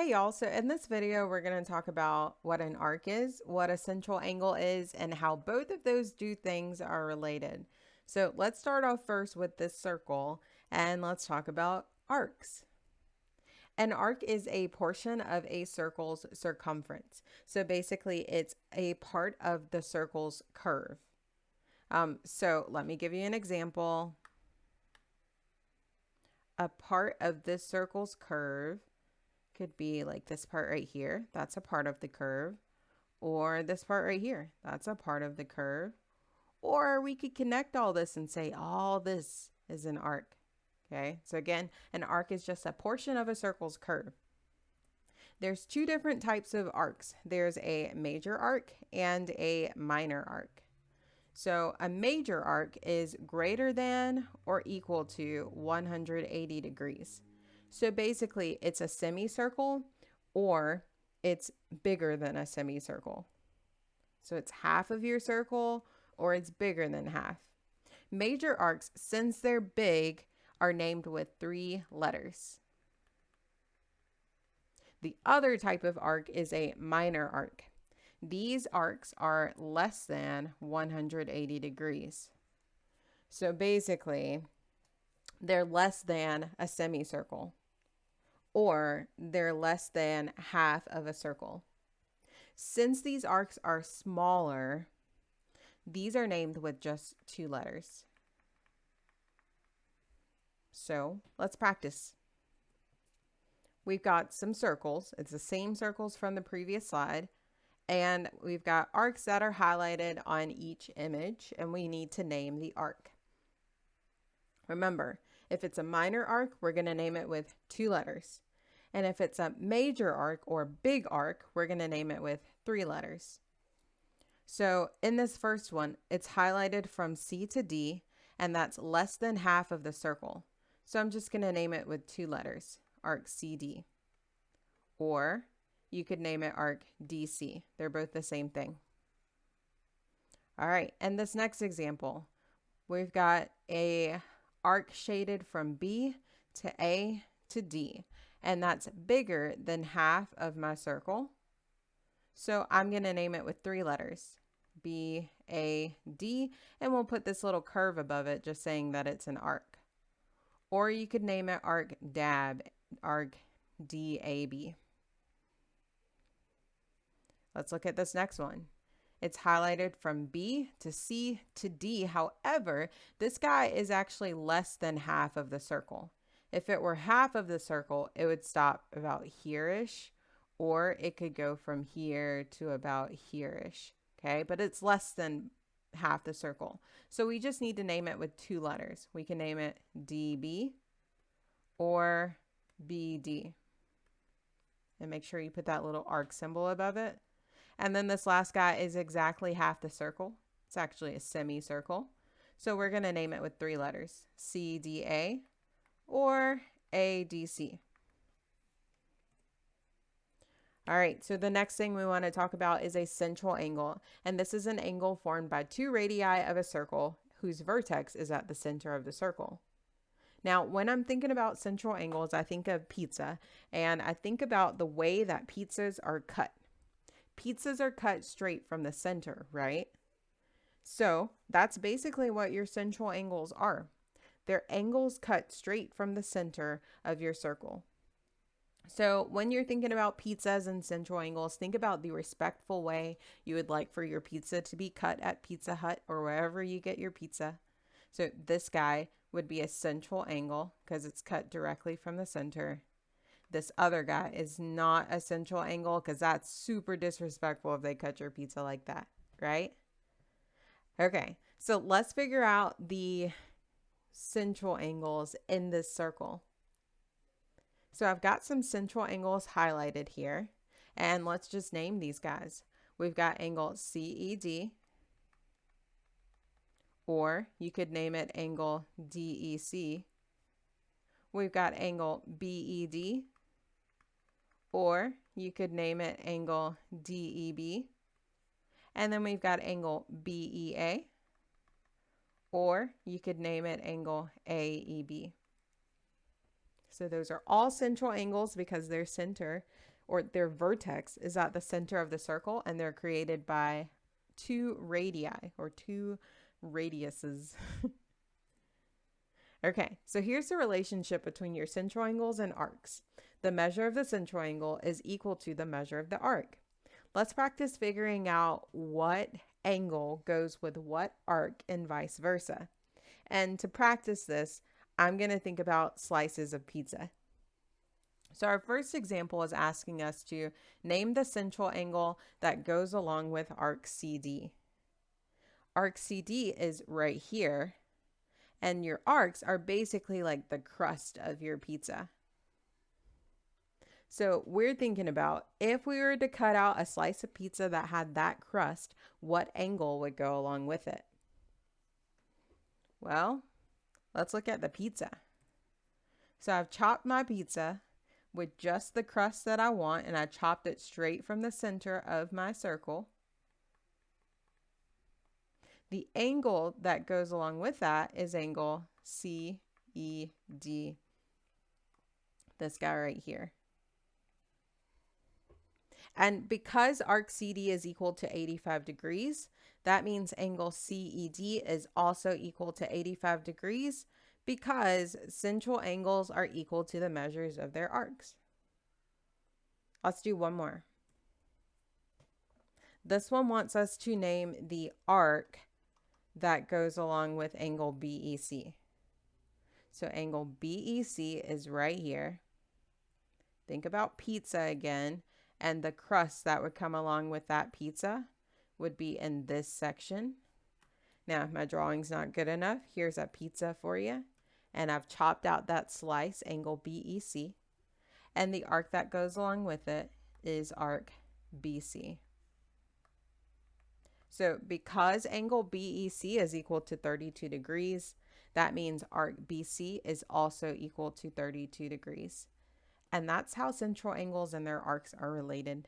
Hey y'all, so in this video, we're going to talk about what an arc is, what a central angle is, and how both of those two things are related. So let's start off first with this circle, and let's talk about arcs. An arc is a portion of a circle's circumference. So basically, it's a part of the circle's curve. So let me give you an example. A part of this circle's curve could be like this part right here. That's a part of the curve. Or this part right here. That's a part of the curve. Or we could connect all this and say all this is an arc. Okay, so again, an arc is just a portion of a circle's curve. There's two different types of arcs. There's a major arc and a minor arc. So a major arc is greater than or equal to 180 degrees. So basically, it's a semicircle or it's bigger than a semicircle. So it's half of your circle or it's bigger than half. Major arcs, since they're big, are named with 3 letters. The other type of arc is a minor arc. These arcs are less than 180 degrees. So basically, they're less than a semicircle, or they're less than half of a circle. Since these arcs are smaller, these are named with just 2 letters. So let's practice. We've got some circles. It's the same circles from the previous slide. And we've got arcs that are highlighted on each image, and we need to name the arc. Remember, if it's a minor arc, we're going to name it with 2 letters. And if it's a major arc or big arc, we're going to name it with 3 letters. So in this first one, it's highlighted from C to D, and that's less than half of the circle. So I'm just going to name it with 2 letters, arc CD. Or you could name it arc DC. They're both the same thing. All right, and this next example, we've got a arc shaded from B to A to D, and that's bigger than half of my circle. So I'm going to name it with 3 letters, B, A, D, and we'll put this little curve above it just saying that it's an arc. Or you could name it arc DAB, arc DAB. Let's look at this next one. It's highlighted from B to C to D. However, this guy is actually less than half of the circle. If it were half of the circle, it would stop about here-ish, or it could go from here to about here-ish. Okay, but it's less than half the circle. So we just need to name it with 2 letters. We can name it DB or BD. And make sure you put that little arc symbol above it. And then this last guy is exactly half the circle. It's actually a semicircle. So we're going to name it with 3 letters, CDA or ADC. All right, so the next thing we want to talk about is a central angle. And this is an angle formed by 2 radii of a circle whose vertex is at the center of the circle. Now, when I'm thinking about central angles, I think of pizza, and I think about the way that pizzas are cut. Pizzas are cut straight from the center, right? So that's basically what your central angles are. They're angles cut straight from the center of your circle. So when you're thinking about pizzas and central angles, think about the respectful way you would like for your pizza to be cut at Pizza Hut or wherever you get your pizza. So this guy would be a central angle because it's cut directly from the center. This other guy is not a central angle because that's super disrespectful if they cut your pizza like that, right? Okay, so let's figure out the central angles in this circle. So I've got some central angles highlighted here, and let's just name these guys. We've got angle CED, or you could name it angle DEC. We've got angle BED, or you could name it angle DEB. And then we've got angle BEA, or you could name it angle AEB. So those are all central angles because they're center. or their vertex is at the center of the circle, and they're created by two radii or two radiuses. Okay, so here's the relationship between your central angles and arcs. The measure of the central angle is equal to the measure of the arc. Let's practice figuring out what angle goes with what arc and vice versa. And to practice this, I'm going to think about slices of pizza. So our first example is asking us to name the central angle that goes along with arc CD. Arc CD is right here, and your arcs are basically like the crust of your pizza. So we're thinking about if we were to cut out a slice of pizza that had that crust, what angle would go along with it? Well, let's look at the pizza. So I've chopped my pizza with just the crust that I want, and I chopped it straight from the center of my circle. The angle that goes along with that is angle CED, this guy right here. And because arc CD is equal to 85 degrees, that means angle CED is also equal to 85 degrees because central angles are equal to the measures of their arcs. Let's do one more. This one wants us to name the arc that goes along with angle BEC. So angle BEC is right here. Think about pizza again, and the crust that would come along with that pizza would be in this section. Now, if my drawing's not good enough, here's a pizza for you, and I've chopped out that slice, angle BEC, and the arc that goes along with it is arc BC. So because angle BEC is equal to 32 degrees, that means arc BC is also equal to 32 degrees. And that's how central angles and their arcs are related.